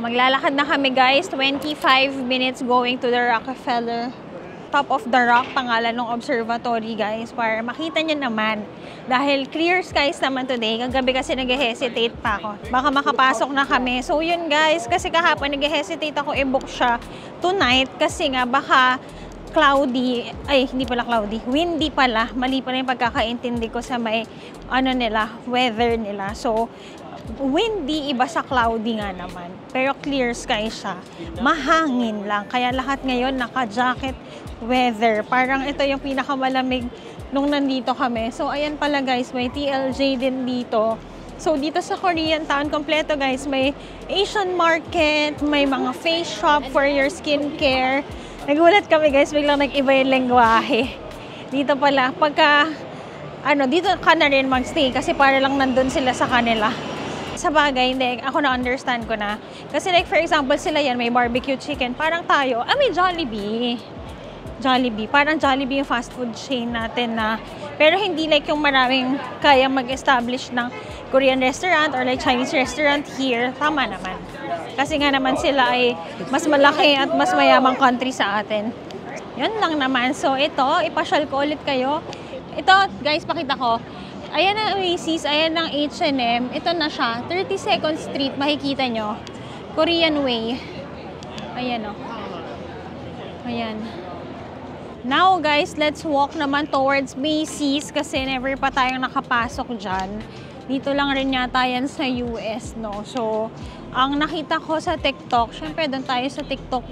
Maglalakad na kami guys, 25 minutes going to the Rockefeller. Top of the Rock, pangalan ng observatory guys, para makita nyo naman. Dahil clear skies naman today, kagabi kasi nag-hesitate pa ako. Baka makapasok na kami. So yun guys, kasi kahapon nag-hesitate ako i-book siya tonight kasi nga baka cloudy, ay hindi pala cloudy, windy pala. Mali pala yung pagkakaintindi ko sa may ano nila, weather nila. So windy, iba sa cloudy nga naman. Pero clear sky siya. Mahangin lang. Kaya lahat ngayon naka-jacket weather. Parang ito yung pinakamalamig nung nandito kami. So, ayan pala guys, may TLJ din dito. So, dito sa Korean town, kompleto guys. May Asian market, may mga face shop for your skincare. Nagulat kami guys, biglang nag-iba yung lengguwahe. Dito pala, pagka, dito ka na rin magstay kasi para lang nandun sila sa kanila. Sa bagay, hindi, ako na-understand ko na. Kasi like for example, sila yan, may barbecue chicken. Parang tayo, may Jollibee. Jollibee. Parang Jollibee yung fast food chain natin na, pero hindi like yung maraming kaya mag-establish ng Korean restaurant or like Chinese restaurant here. Tama naman. Kasi nga naman sila ay mas malaki at mas mayamang country sa atin. Yun lang naman. So ito, ipasyal ko ulit kayo. Ito, guys, pakita ko. Ayan ang Macy's, ayan ang H&M. Ito na siya, 32nd Street, makikita nyo. Korean Way. Ayan o. Ayan. Now guys, let's walk naman towards Macy's kasi never pa tayong nakapasok dyan. Dito lang rin yata yan sa US, no? So, ang nakita ko sa TikTok, syempre doon tayo sa TikTok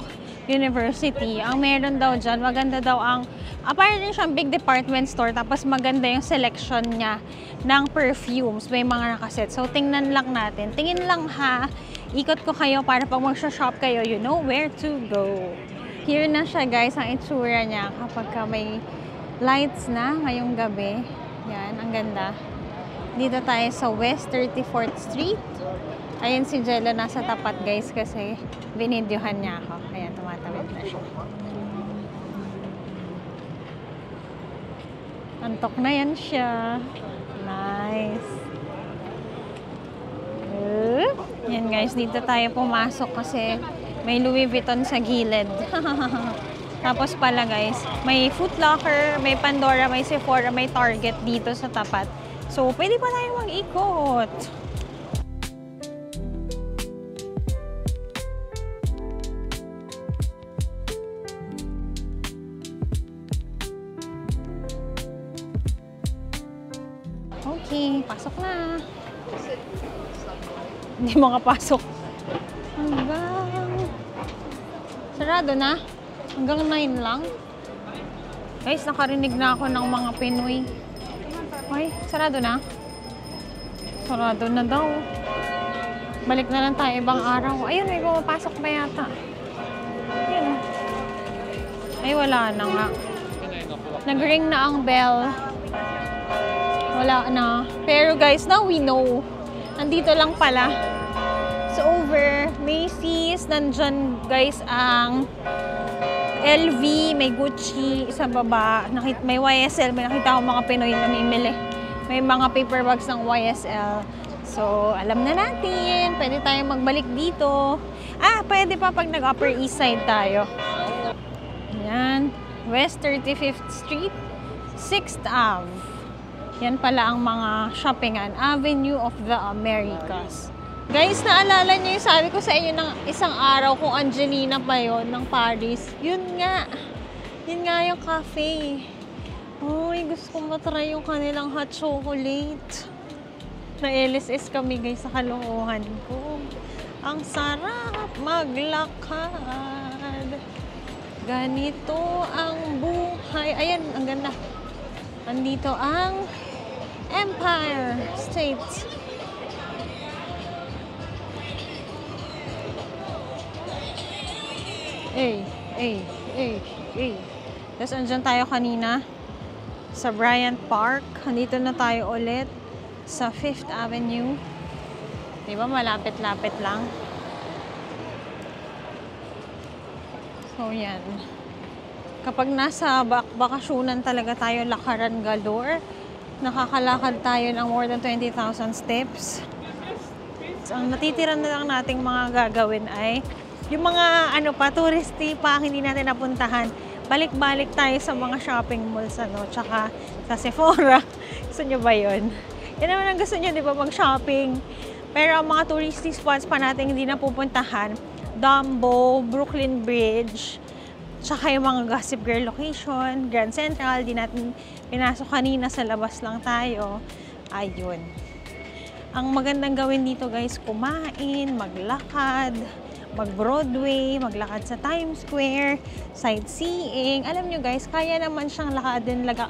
University. Ang meron daw dyan, maganda daw ang, apparently siyang big department store, tapos maganda yung selection niya ng perfumes. May mga nakaset. So, tingnan lang natin. Tingin lang ha. Ikot ko kayo para pag mag-shop kayo, you know where to go. Here na siya guys, ang itsura niya kapag may lights na ngayong gabi. Yan, ang ganda. Dito tayo sa West 34th Street. Ayan si Jello nasa tapat guys kasi binidyohan niya ako. Ayan, tumatawid na siya. Antok na yan siya. Nice. Yan guys, dito tayo pumasok kasi may Louis Vuitton sa gilid. Tapos pala guys, may Foot Locker, may Pandora, may Sephora, may Target dito sa tapat. So, pwede pa tayo mag-ikot. Okay, pasok na. Hindi makapasok. Sarado na. Hanggang 9 lang. Guys, nakarinig na ako ng mga Pinoy. Ay, sarado na. Sarado na daw. Balik na lang tayo ibang araw. Ayun, may pumapasok pa yata. Ayun. Ay, wala na nga. Nag-ring na ang bell. Wala na. Pero guys, now we know. Nandito lang pala. So over Macy's, nandyan guys ang LV, may Gucci sa baba, may YSL, may nakita akong mga Pinoy na namimili. May mga paper bags ng YSL. So, alam na natin, pwede tayong magbalik dito. Pwede pa pag nag-Upper East Side tayo. Yan, West 35th Street, 6th Ave. Yan pala ang mga shoppingan, Avenue of the Americas. Guys, naalala niyo yung sabi ko sa inyo ng isang araw kung Angelina pa yon ng Paris. Yun nga. Yun nga yung cafe. Uy, gusto kong matry yung kanilang hot chocolate. Na-LSS kami guys sa kalokohan ko. Ang sarap maglakad. Ganito ang buhay. Ayan, ang ganda. Andito ang Empire State. Tapos andyan tayo kanina sa Bryant Park. Andito na tayo ulit sa 5th Avenue. Diba malapit-lapit lang. So yan. Kapag nasa bakasyonan talaga tayo, lakaran galore. Nakakalakad tayo ng more than 20,000 steps. Ang natitira na lang nating mga gagawin ay yung mga touristy pa hindi natin napuntahan. Balik-balik tayo sa mga shopping malls, tsaka sa Sephora. Gusto nyo ba yun? Yan naman ang gusto nyo, di ba, mag-shopping. Pero ang mga touristy spots pa natin hindi napupuntahan, Dumbo, Brooklyn Bridge, tsaka yung mga Gossip Girl location, Grand Central, di natin pinasok kanina, sa labas lang tayo. Ayun. Ang magandang gawin dito guys, kumain, maglakad, mag-Broadway, maglakad sa Times Square, sightseeing. Alam nyo guys, kaya naman siyang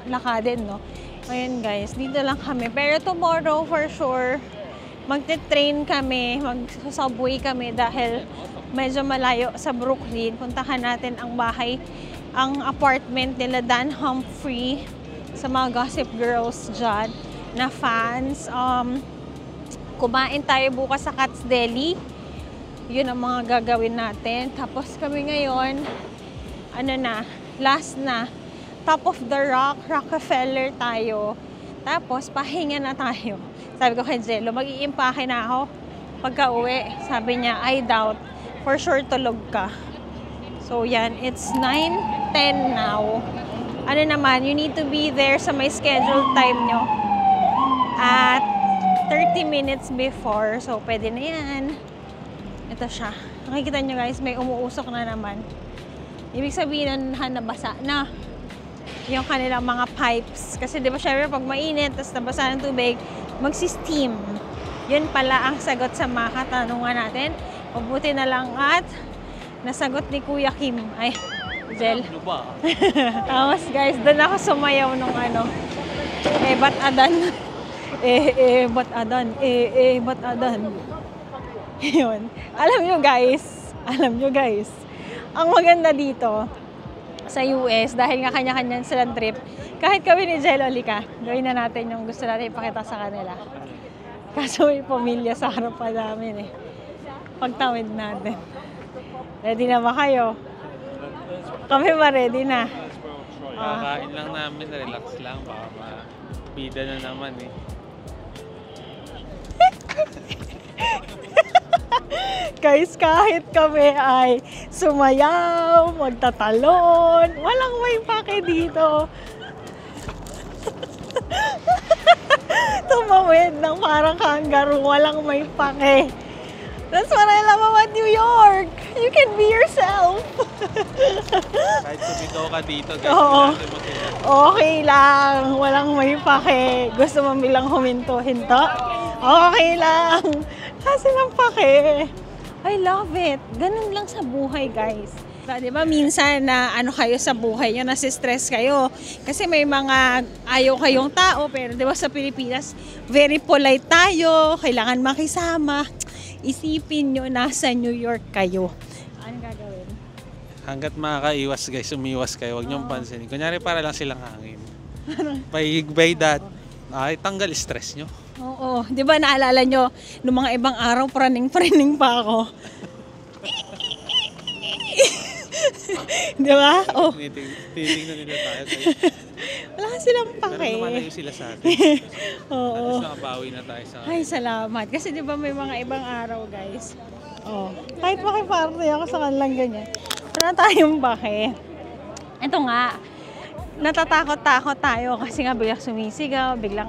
lakadin, no? Ayan guys, dito lang kami. Pero tomorrow for sure, magte-train kami, mag-subway kami dahil medyo malayo sa Brooklyn. Puntahan natin ang bahay, ang apartment nila Dan Humphrey, sa mga Gossip Girls dyan na fans. Kumain tayo bukas sa Katz Deli. Yun ang mga gagawin natin. Tapos kami ngayon, last na. Top of the Rock, Rockefeller tayo. Tapos pahinga na tayo. Sabi ko kay Jello, mag-iimpake na ako pagka uwi. Sabi niya, I doubt. For sure tulog ka. So yan, it's 9:10 now. You need to be there sa may scheduled time nyo at 30 minutes before. So pwede na yan. Ito siya. Nakikita nyo guys, may umuusok na naman. Ibig sabihin na nabasa na yung kanilang mga pipes. Kasi di ba syempre pag mainit, tapos nabasa ng tubig, magsi-steam. Yun pala ang sagot sa mga katanungan natin. Mabuti na lang at nasagot ni Kuya Kim. Ay, Jel. Tapos guys, doon ako sumayaw nung ba't adan? Ba't adan? Ba't adan? Yun. Alam nyo guys, ang maganda dito sa US, dahil nga kanya-kanya silang trip, kahit kami ni Jello, Lika, gawin na natin yung gusto natin ipakita sa kanila. Kaso may pamilya sa harapan namin pagtawid natin. Ready na ba kayo? Kami ba ready na? Kakain lang namin, relax lang, baka mabida na naman Guys, kahit kami ay sumayaw, magtatalon, walang may pake dito. Tumawid ng parang kangaroo, walang may pake. That's what I love about New York. You can be yourself. Kahit sumitaw ka dito, guys, Oo. natin makita. Okay lang, walang may pake. Gusto mo bilang huminto? Okay lang. Kasi lang pake. I love it. Ganun lang sa buhay, guys. Di ba minsan na kayo sa buhay nyo, nasi-stress kayo. Kasi may mga ayaw kayong tao, pero di ba sa Pilipinas, very polite tayo, kailangan makisama. Isipin nyo, nasa New York kayo. Anong gagawin? Hanggat makakaiwas guys, umiwas kayo, huwag niyong pansinin. Kunyari para lang silang hangin. By that, tanggal stress nyo. Oo. Di ba naalala nyo, noong mga ibang araw, praning-praning pa ako. Di ba? Oh. Titingnan nila tayo. Wala silang pake. Pero lumalayo sila sa atin. Oo. At least nakabawi na tayo sa Ay, salamat. Kasi di ba may mga ibang araw, guys. Oh. Kahit makiparte ako sa kanilang ganyan. Wala tayong pake. Ito nga, natatakot-takot tayo kasi nga biglang sumisigaw, biglang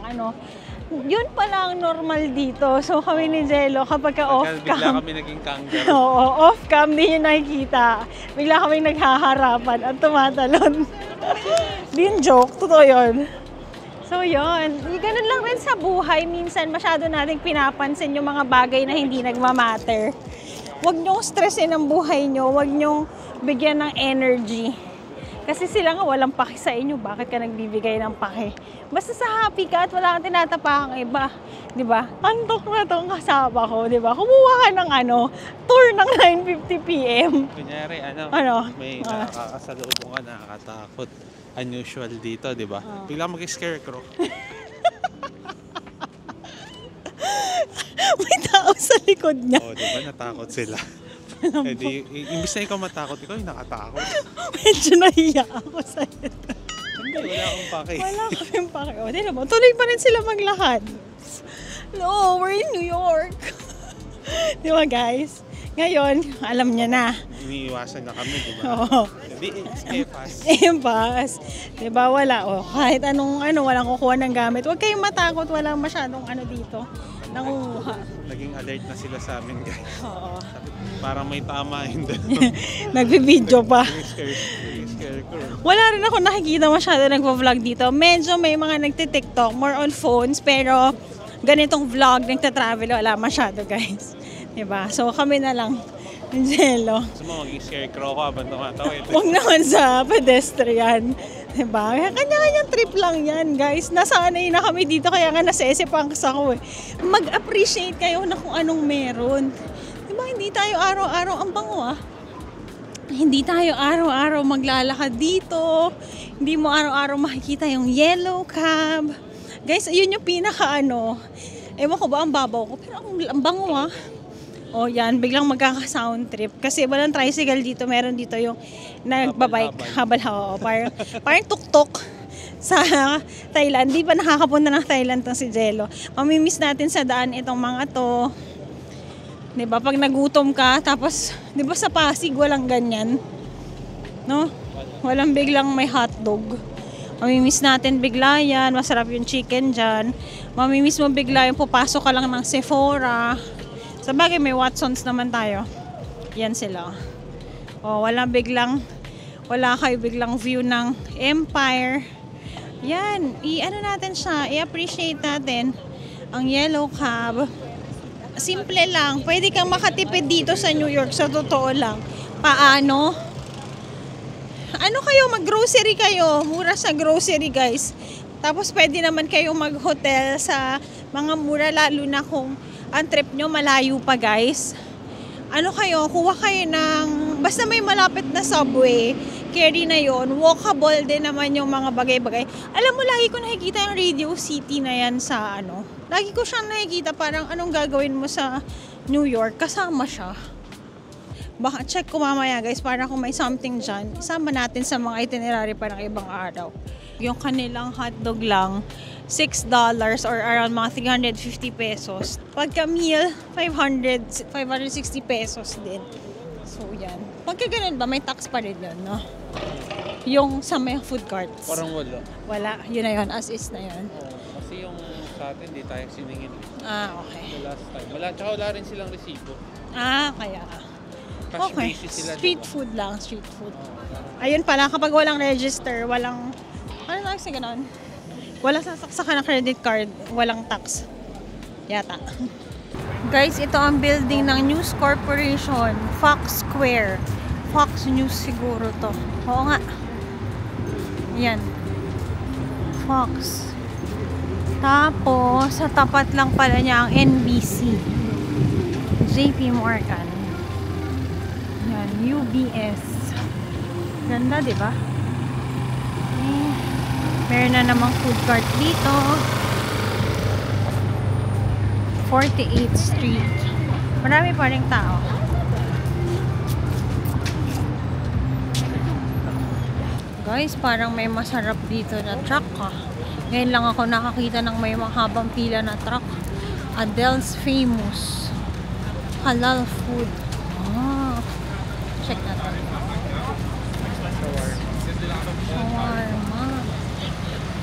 yun pala ang normal dito. So kami ni Jello, kapag off-cam. Bigla kami naging kangaroo. Oo, off-cam, di nyo nakikita. Bigla kami naghaharapan at tumatalon. Di yung joke, totoo yun. So yun, ganun lang rin sa buhay. Minsan masyado nating pinapansin yung mga bagay na hindi nagmamatter. Huwag nyong stressin ang buhay nyo, huwag nyong bigyan ng energy. Kasi sila nga walang paki sa inyo, bakit ka nagbibigay ng paki? Basta sa happy ka at wala kang tinatapakang iba. Diba? Antok na tong kasama ko, diba? Kumuha ka ng tour ng 9:50 p.m. Kunyari, may nakakasalubong ka, nakakatakot. Unusual dito, diba? Bigla mag-scarecrow. May tao sa likod niya. Oo, diba? Natakot sila. Eh di, imbis na ikaw matakot, ikaw yung nakatakot. Medyo nahiya ako sa'yo. Hindi, wala akong pake. Wala kaming pake. O, di naman, tuloy pa rin sila maglakad. No, we're in New York. Di ba guys? Ngayon, alam niya na. Iniiwasan na kami, di ba? Oo. Hindi, EFAS. Empas. Di ba wala? O, kahit anong walang kukuha ng gamit. Huwag kayong matakot. Walang masyadong dito. Nangunguha. Naging alert na sila sa amin, guys. Oo. Parang may tama hindi. Nagbibideo pa. Scare ko. Wala rin ako nakikita masyado nagvo-vlog dito. Medyo may mga nagtitiktok, more on phones, pero ganitong vlog, nagta-travel, wala masyado guys. Diba? So kami na lang, Jello. Gusto mo maging scarecrow ko habang tumatawid. Huwag naman sa pedestrian. Diba? Kanya-kanyang trip lang yan guys. Nasanay na kami dito, kaya nga nasesipangkas ako eh. Mag-appreciate kayo na kung anong meron. Diba? Hindi tayo araw-araw ang bango ah. Hindi tayo araw-araw maglalakad dito. Hindi mo araw-araw makikita yung yellow cab. Guys, yun yung ewan ko ba ang babaw ko, pero ang bango ah. O yan, biglang magkaka-sound trip. Kasi walang tricycle dito, meron dito yung nagbabike, habal-habal. Parang tuk-tuk sa Thailand. Di pa nakakapunta ng Thailand tong si Jello. Mamimiss natin sa daan itong mga to. Diba, pag nagutom ka, tapos, diba sa Pasig, walang ganyan. No? Walang biglang may hotdog. Mamimiss natin bigla yan, masarap yung chicken dyan. Mamimiss mo bigla yung pupasok ka lang ng Sephora. Sa bagay, may Watsons naman tayo. Yan sila. O, wala kayo biglang view ng Empire. Yan, natin siya, i-appreciate natin ang yellow cab. Simple lang. Pwede kang makatipid dito sa New York. Sa totoo lang. Paano? Mag-grocery kayo. Mura sa grocery, guys. Tapos pwede naman kayong mag-hotel sa mga mura, lalo na kung ang trip nyo malayo pa, guys. Kuha kayo ng, basta may malapit na subway, carry na yon, walkable din naman yung mga bagay-bagay. Alam mo, lagi ko nakikita yung Radio City na yan sa lagi ko siyang nakikita, parang anong gagawin mo sa New York, kasama siya. Baka check ko mamaya guys, para kung may something dyan, isama natin sa mga itinerary pa ng ibang araw. Yung kanilang hotdog lang, $6 or around mga 350 pesos. Pagka meal, 560 pesos din. So yan. Pagka ganun ba, may tax pa rin yun, no? Yung sa may food carts. Parang wala. Wala. Yun na yun. As is na yun. Kasi yung sa atin, di tayo siningin. Okay. The last time. Tsaka wala rin silang resibo. Kaya. Cash Okay. basis sila. Street food lang. Street food. Ayun pala, kapag walang register, walang... Ano lang sa ganon? Walang sasaksakan ng credit card, walang tax. Yata. Guys, ito ang building ng News Corporation. Fox Square. Fox News siguro to. Oo nga. Yan. Fox. Tapos, sa tapat lang pala niya ang NBC. JP Morgan. Yan. UBS. Ganda, di ba? Meron na namang food cart dito. 48th Street. Marami pa rin tao. Guys, parang may masarap dito na truck Ngayon lang ako nakakita ng may mahabang pila na truck. Adele's Famous Halal Food. Check natin. Shawarma.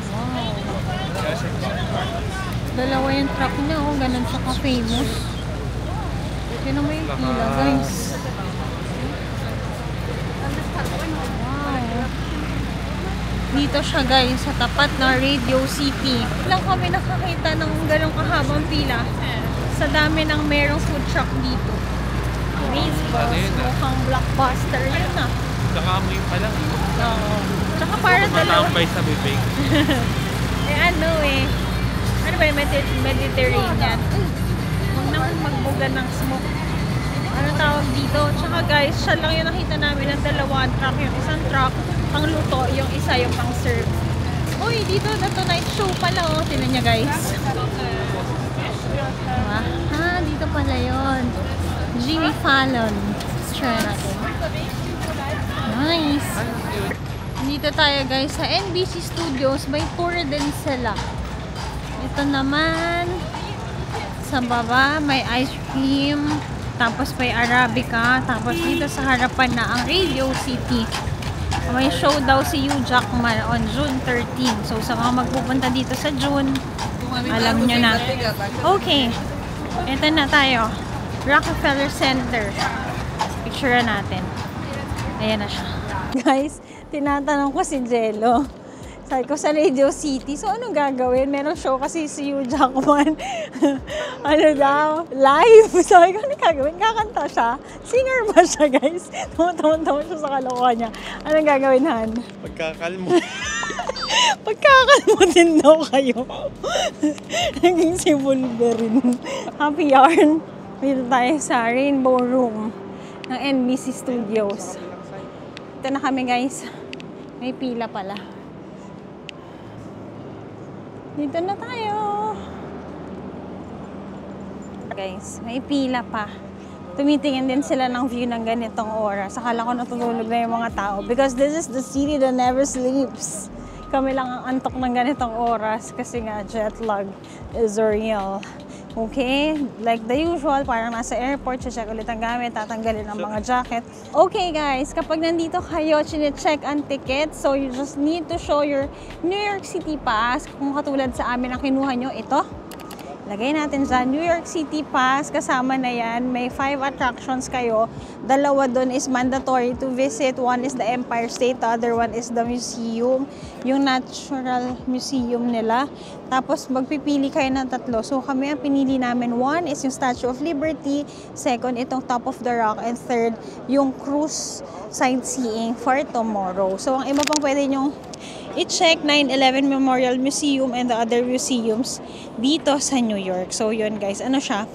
Wow. Dalawa yung truck niya, ganun sa ka-famous. Yun na may pila, guys. Wow. Dito siya, guys, sa tapat ng Radio City. Lang kami nakakita ng ganun kahabang pila sa dami ng merong food truck dito. Baseballs, mukhang blockbuster yun na. Tsaka amoy pa lang. Oo. Tsaka para dalawa. Matambay sa bibig. Ano ba yung Mediterranean? Huwag naman magbuga ng smoke. Ano tawag dito? Tsaka guys, siya lang yung nakita namin ng dalawang truck. Yung isang truck, pang luto, yung isa yung pang serve. Uy, dito na tonight show pala Tinan niya guys. Dito pala yun. Jimmy Fallon. Try natin. Nice. Dito tayo guys sa NBC Studios. May tour din sila. Ito naman Sa baba, may ice cream. Tapos may Arabica. Tapos dito sa harapan na ang Radio City. May show daw si Hugh Jackman on June 13. So sa mga magpupunta dito sa June, alam nyo na. Okay. Ito na tayo. Rockefeller Center. Picture natin. Ayan na siya. Guys, tinatanong ko si Jello. Sabi ko sa Radio City, so anong gagawin? Meron show kasi si Hugh Jackman. Ano daw? Live! Sabi ko, anong gagawin? Kakanta siya. Singer ba siya, guys? Tumutawang siya sa kalokohan niya. Anong gagawin, Han? Pagkakalmo. Pagkakalmo din daw kayo. Naging si Wolverine. Happy Yarn. Dito tayo sa Rainbow Room ng NBC Studios. Ito na kami, guys. May pila pala. Dito na tayo. Guys, may pila pa. Tumitingin din sila ng view ng ganitong oras. Akala ko natutulog na yung mga tao. Because this is the city that never sleeps. Kami lang ang antok ng ganitong oras kasi nga jet lag is real. Okay? Like the usual, parang nasa airport, check ulit ang gamit, tatanggalin ang mga jacket. Okay guys, kapag nandito kayo, chine-check ang ticket, so you just need to show your New York City pass. Kung katulad sa amin ang kinuha nyo, ito. Lagay natin dyan, New York City pass, kasama na yan. May 5 attractions kayo. Dalawa doon is mandatory to visit. One is the Empire State, the other one is the museum. Yung natural museum nila. Tapos magpipili kayo ng 3. So kami ang pinili namin. 1 is yung Statue of Liberty. 2, itong Top of the Rock. And 3, yung cruise sightseeing for tomorrow. So ang iba pang pwede nyong i-check, 9/11 Memorial Museum and the other museums dito sa New York. So yun guys, ano siya?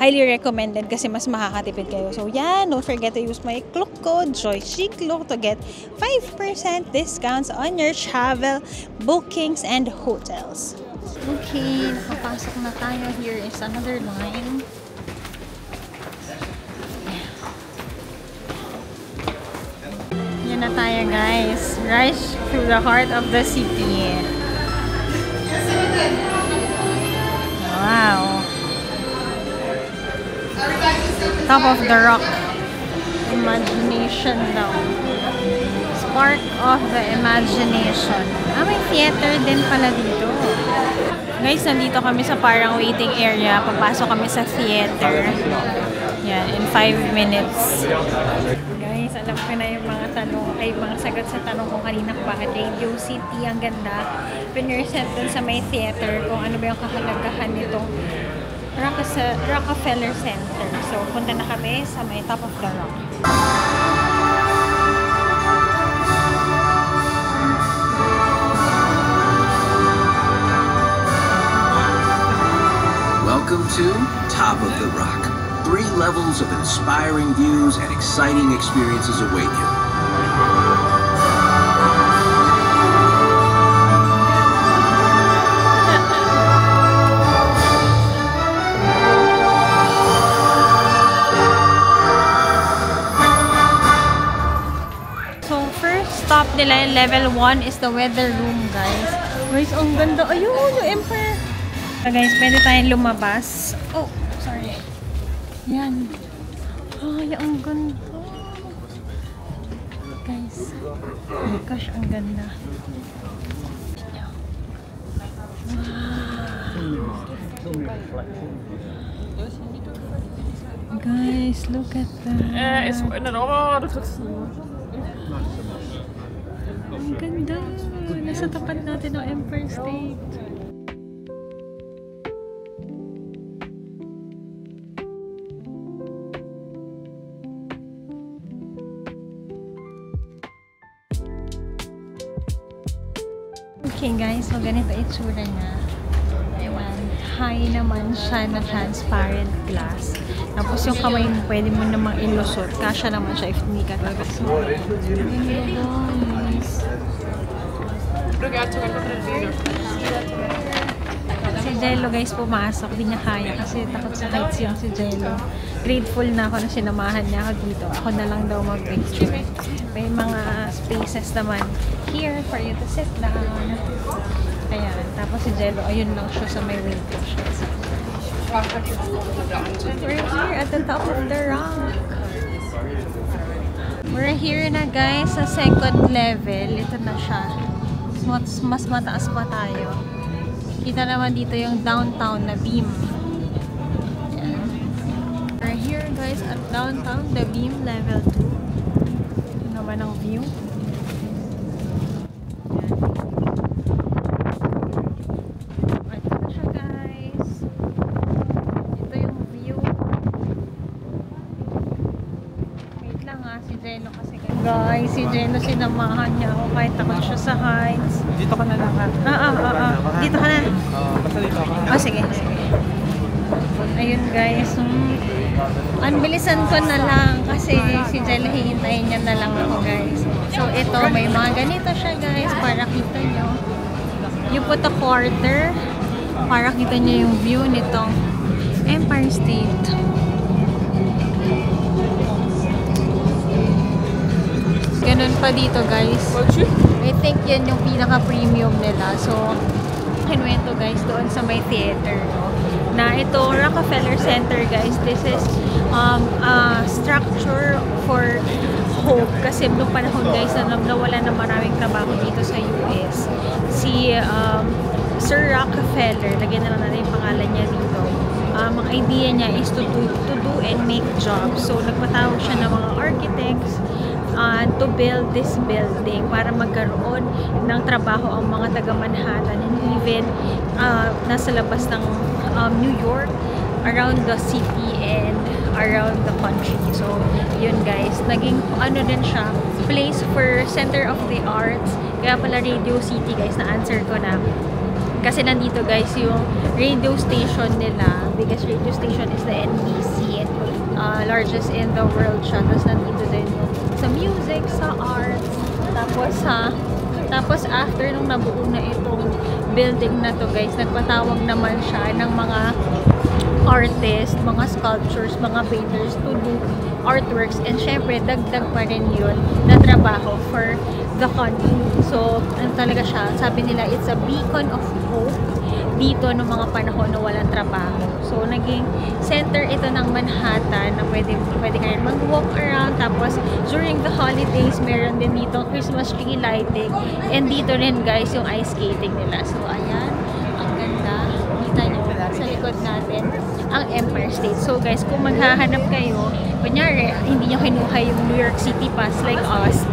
Highly recommended kasi mas makakatipid kayo. So yan, don't forget to use my Klook code, JoyChiClook, to get 5% discounts on your travel bookings and hotels. Okay, nakapasok na tayo. Here is another line. Yan na tayo guys. Rush through the heart of the city. Wow. Top of the Rock. Imagination daw. Spark of the imagination. May theater din pala dito. Guys, nandito kami sa parang waiting area. Papasok kami sa theater. Yan, in 5 minutes. Guys, alam ko na yung mga tanong, ay mga sagot sa tanong ko kanina kung bakit Radio City ang ganda. Pinresent dun sa may theater kung ano ba yung kahalagahan nitong Rockefeller Center. So, punta na kami sa may Top of the Rock. Welcome to Top of the Rock. 3 levels of inspiring views and exciting experiences await you. So, first stop nila, level 1 is the weather room, guys. Guys, ang ganda. Ayun, yung Empire. So, guys, pwede tayong lumabas. Oh, sorry. Yan. Ay, ang ganda. Guys. Oh my gosh, ang ganda. Wow. Guys, look at that. Ang ganda. Nasa tapat natin ng Empire State. Okay guys, so ganito itsura niya. Ayan, high naman siya na transparent glass. Tapos yung kamay mo, pwede mo namang ilusot. Kasya naman siya if hindi ka tagas. So, si Jello guys pumasok, di niya kaya kasi takot sa heights yung si Jello. Grateful na ako na sinamahan niya ako dito. Ako na lang daw mag-picture. May mga spaces naman here for you to sit down. Ayan. Tapos si Jello, ayun lang siya sa may window siya. We're here at the top of the rock. We're here na guys sa second level. Ito na siya. Mas mataas pa tayo. Kita naman dito yung downtown na beam. Yan. We're here guys at downtown, the beam level 2. Ito naman ang view. Guys, si Jeno sinamahan niya ako kahit takot siya sa heights. Dito ka na lang ha. Dito ka na. Basta dito ka. Oh, sige. Ayun guys. Anbilisan ko na lang kasi si Jeno hihintayin niya na lang ako guys. So ito, may mga ganito siya guys para kita nyo. You put a quarter para kita nyo yung view nitong Empire State. Ganun pa dito guys. I think yan yung pinaka-premium nila. So, kinuwento guys doon sa may theater. No? Na ito, Rockefeller Center guys. This is a structure for hope. Kasi noong panahon guys na nawala na maraming trabaho dito sa US. Si Sir Rockefeller, lagyan na lang natin yung pangalan niya dito. Ang idea niya is to do and make jobs. So, nagpatawag siya ng mga architects to build this building para magkaroon ng trabaho ang mga taga Manhattan and even nasa labas ng New York, around the city and around the country. So, yun guys, naging ano din siya, place for center of the arts. Kaya pala Radio City guys, na-answer ko na. Kasi nandito guys yung radio station nila. Biggest radio station is the NBC, largest in the world siya. Tapos nandito din yung sa music, sa arts. Tapos after nung nabuo na itong building na to guys, nagpatawag naman siya ng mga artists, mga sculptures, mga painters to do artworks. And syempre, dagdag pa rin yun na trabaho for the country. So, ano talaga siya, sabi nila, it's a beacon of hope dito ng mga panahon na walang trabaho. So, naging center ito ng Manhattan na pwede ka rin mag-walk around. Tapos, during the holidays, meron din dito Christmas tree lighting. And dito rin guys, yung ice skating nila. So, ayan, ang ganda. Kita nyo sa likod natin ang Empire State. So, guys, kung maghahanap kayo, kunyari, hindi nyo kinuha yung New York City pass like us,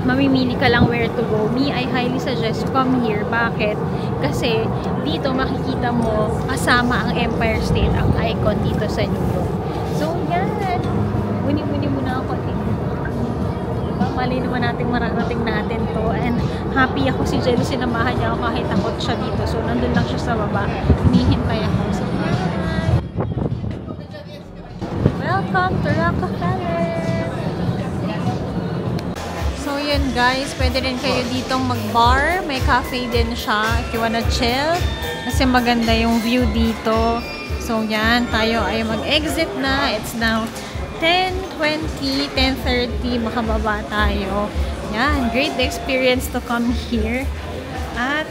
mamimili ka lang where to go. Me, I highly suggest come here. Bakit? Kasi dito makikita mo kasama ang Empire State, ang icon dito sa New York. So, yan. Muni-muni muna ako. Mali naman natin mararating natin to. And happy ako si Jello. Sinamahan niya ako kahit takot siya dito. So, nandun lang siya sa baba. Hinihintay ako. So, hi! Welcome to Rockefeller! So, yun guys, pwede rin kayo ditong mag-bar. May cafe din siya if you wanna chill. Kasi maganda yung view dito. So, yan. Tayo ay mag-exit na. It's now 10:20, 10:30. Makababa tayo. Yan. Great experience to come here at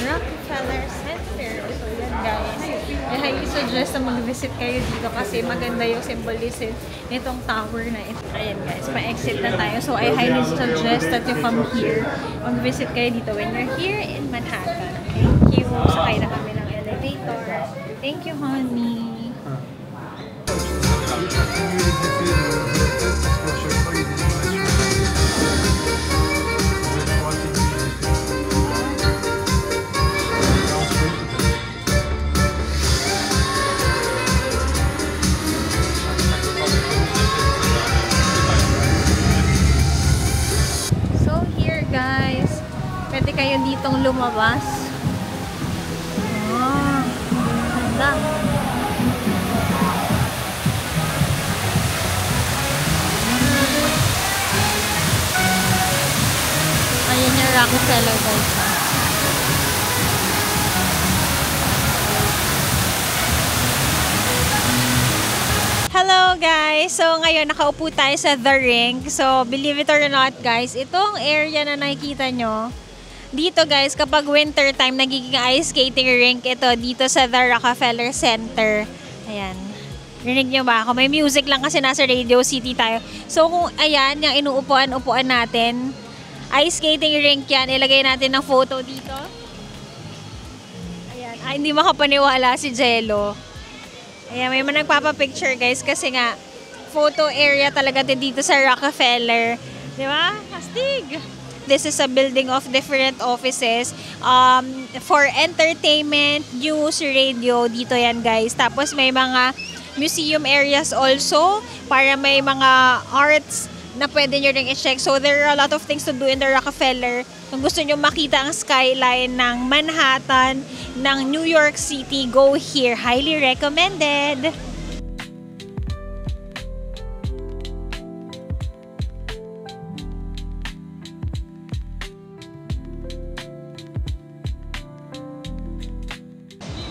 Rockefeller Center. So, yan guys. I highly suggest na mag-visit kayo dito kasi maganda yung symbolism nitong tower na ito. Ayan guys, pa-exit na tayo. So I highly suggest that you come here. Mag-visit kayo dito when you're here in Manhattan. Thank you. Sakay na kami ng elevator. Thank you, honey. Pwede kayo ditong lumabas. Oh, ganda. Ayan yung Rockefeller guys. Hello guys! So ngayon nakaupo tayo sa The Ring. So believe it or not guys, itong area na nakikita nyo, Dito guys, kapag winter time, nagiging ice skating rink ito dito sa The Rockefeller Center. Ayan. Rinig nyo ba ako? May music lang kasi nasa Radio City tayo. So kung ayan, yung inuupuan-upuan natin, ice skating rink yan. Ilagay natin ng photo dito. Ayan. Ay, hindi makapaniwala si Jello. Ayan, may mga nagpapapicture guys kasi nga, photo area talaga dito sa Rockefeller. Di ba? Astig! This is a building of different offices for entertainment, news, radio. Dito yan guys. Tapos may mga museum areas also para may mga arts na pwede nyo rin i-check. So there are a lot of things to do in the Rockefeller. Kung gusto nyo makita ang skyline ng Manhattan, ng New York City, go here. Highly recommended.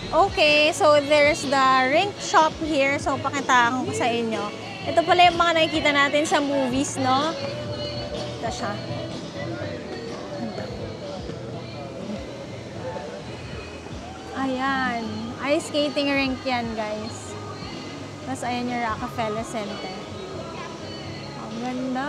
Okay, so there's the rink shop here. So, pakitaan ko sa inyo. Ito pala yung mga nakikita natin sa movies, no? Ito siya. Ayan. Ice skating rink yan, guys. Tapos, ayan yung Rockefeller Center. Ang ganda.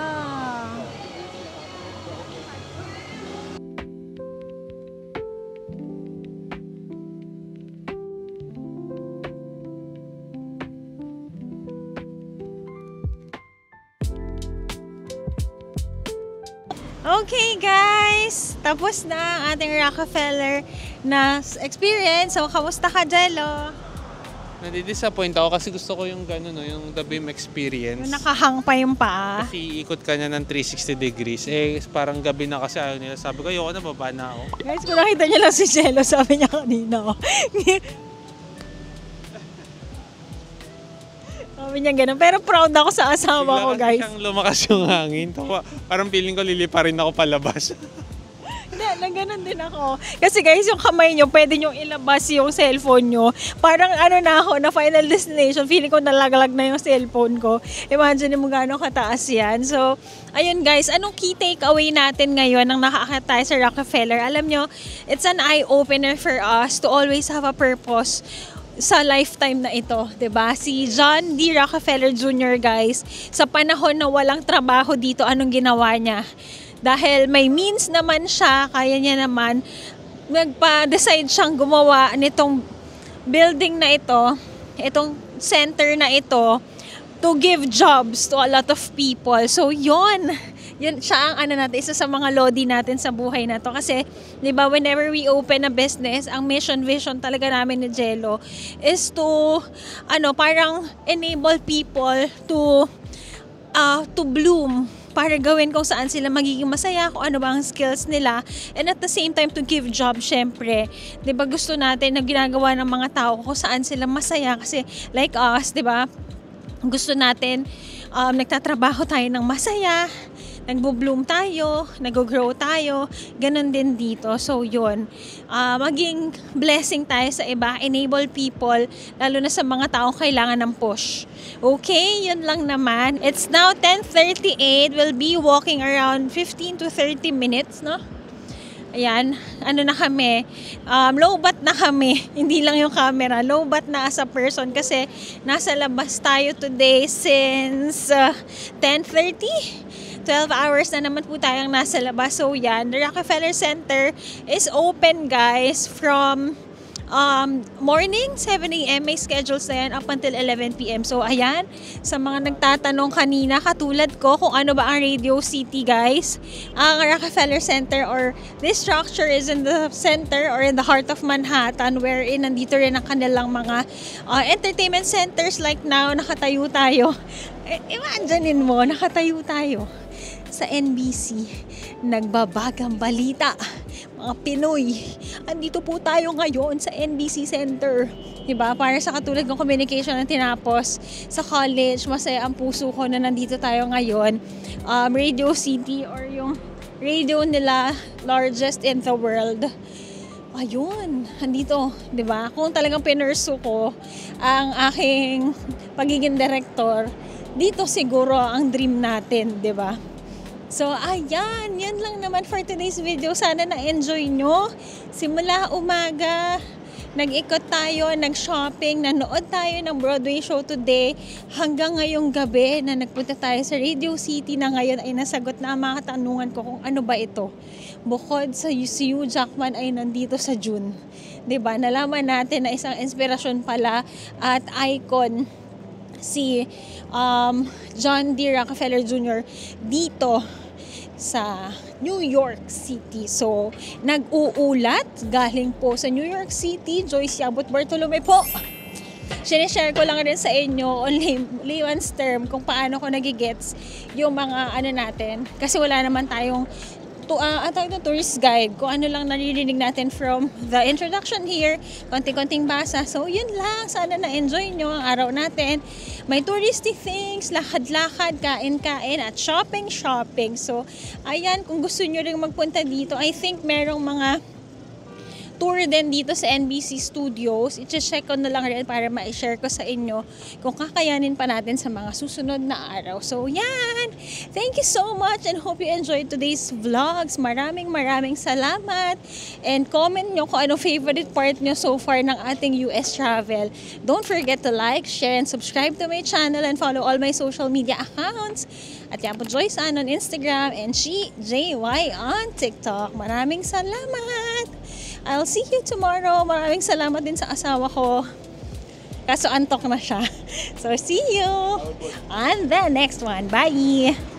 Okay guys, tapos na ang ating Rockefeller na experience. So, kamusta ka, Jello? Nadi-disappoint ako kasi gusto ko yung gano'n, no, yung the beam experience. Yung nakahang pa yung paa. Kasi ikot ka niya ng 360 degrees. Eh, parang gabi na kasi ayaw nila. Sabi ko, ayoko na, baba na ako. Guys, kung nakita niyo lang si Jello, sabi niya kanina. Oh. Sabi niya ganun. Pero proud ako sa asawa ko, guys. Bigla kasi siyang lumakas yung hangin. Parang feeling ko lilipa rin ako palabas. Na ganun din ako. Kasi guys, yung kamay nyo, pwede nyo ilabas yung cellphone nyo. Parang ano na ako, na final destination. Feeling ko nalaglag na yung cellphone ko. Imagine mo gano'ng kataas yan. So, ayun guys, anong key takeaway natin ngayon nang nakakita tayo sa Rockefeller? Alam nyo, it's an eye-opener for us to always have a purpose sa lifetime na ito, 'di ba? Si John D. Rockefeller Jr. guys, sa panahon na walang trabaho dito, anong ginawa niya? Dahil may means naman siya, kaya niya naman, nagpa-decide siyang gumawa nitong building na ito, itong center na ito, to give jobs to a lot of people. So, yun siya ang isa sa mga lodi natin sa buhay na to. Kasi, di ba, whenever we open a business, ang mission, vision talaga namin ni Jello is to, parang enable people to bloom, para gawin kung saan sila magiging masaya, kung ano ba ang skills nila, and at the same time to give job, syempre. Diba gusto natin na ginagawa ng mga tao kung saan sila masaya, kasi like us, diba, gusto natin nagtatrabaho tayo ng masaya, nagbo-bloom tayo, nag-grow tayo, ganun din dito. So yun, maging blessing tayo sa iba, enable people, lalo na sa mga taong kailangan ng push. Okay, yun lang naman. It's now 10:38. We'll be walking around 15 to 30 minutes, no? Ayan, na kami, low-bat na kami, hindi lang yung camera, low-bat na as a person kasi nasa labas tayo today since 10:30. 12 hours na naman po tayong nasa labas. So yan, the Rockefeller Center is open guys from morning 7 a.m. may schedules na yan up until 11 p.m. So ayan, sa mga nagtatanong kanina katulad ko kung ano ba ang Radio City guys, ang Rockefeller Center or this structure is in the center or in the heart of Manhattan, wherein nandito rin ang kanilang mga entertainment centers. Like now, nakatayo tayo. Imaginein mo, nakatayo tayo sa NBC, nagbabagang balita, mga Pinoy. Andito po tayo ngayon sa NBC Center. Diba? Para sa katulad ng communication na tinapos sa college, masaya ang puso ko na nandito tayo ngayon. Radio City or yung radio nila, largest in the world. Ayun, andito, 'di ba? Kung talagang pinursu ko ang aking pagiging director, dito siguro ang dream natin, 'di ba? So, ayan. Yan lang naman for today's video. Sana na-enjoy nyo. Simula umaga, nag-ikot tayo, nag-shopping, nanood tayo ng Broadway show today. Hanggang ngayong gabi na nagpunta tayo sa Radio City na ngayon ay nasagot na ang mga katanungan ko kung ano ba ito. Bukod sa si Hugh Jackman ay nandito sa June. 'Di ba? Nalaman natin na isang inspirasyon pala at icon si John D. Rockefeller Jr. dito sa New York City. So, nag-uulat galing po sa New York City, Joyce Yabut Bartolome po. Sinishare ko lang rin sa inyo on layman's term kung paano ko nagigets yung mga ano natin. Kasi wala naman tayong tourist guide, kung ano lang naririnig natin from the introduction here, konting-konting basa. So, yun lang. Sana na-enjoy nyo ang araw natin. May touristy things, lakad-lakad, kain-kain, at shopping-shopping. So, ayan, kung gusto nyo rin magpunta dito, I think merong mga tour din dito sa NBC Studios. I-check ko na lang rin para ma-share ko sa inyo kung kakayanin pa natin sa mga susunod na araw. So, yan! Thank you so much and hope you enjoyed today's vlogs. Maraming salamat. And comment nyo kung ano favorite part nyo so far ng ating US travel. Don't forget to like, share, and subscribe to my channel and follow all my social media accounts. At yan po, Joyce Ann on Instagram and JY on TikTok. Maraming salamat! I'll see you tomorrow. Maraming salamat din sa asawa ko. Kaso antok na siya. So, see you on the next one. Bye!